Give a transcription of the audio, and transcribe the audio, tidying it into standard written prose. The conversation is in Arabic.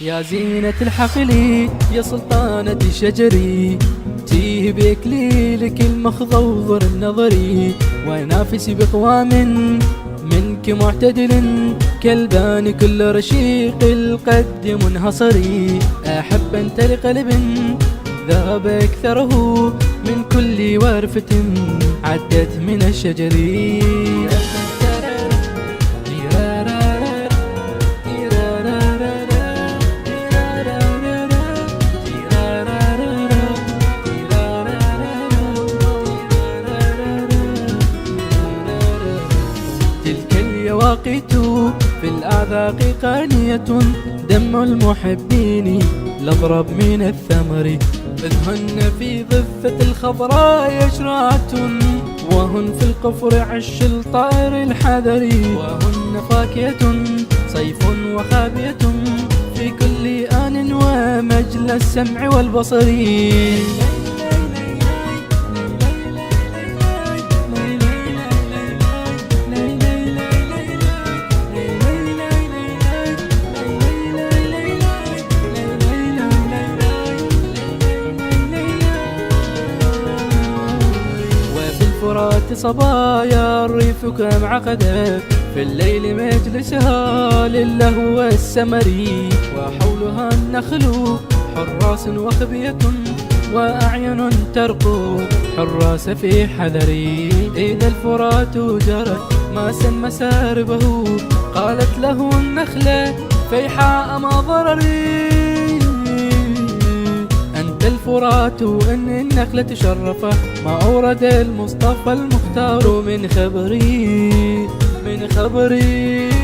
يا زينة الحقل يا سلطانة شجري، تيه بإكليلك المخضوضر النظري، ونافس بقوام منك معتدل، كالبان كل رشيق القد منحصري. أحب أنت لقلب ذهب أكثره من كل ورفة عدت من الشجر. اليواقيت في الأعذاق قانية، دم المحبين لأضرب من الثمر، إذ هن في ضفة الخضراء يشرعة، وهن في القفر عش الطائر الحذر، وهن فاكهة صيف وخابية في كل آن ومجلى السمع والبصر. فرات صبايا الريف كم عقدت، في الليل مجلسها للهو والسمري، وحولها النخل حراس وخبية، وأعين ترقب حراس في حذري. إذا الفرات جرت ما سن مساربه، قالت له النخلة فيحاء ما ضرري، الفرات إن النخلة شرفه، ما أورد المصطفى المختار من خبري.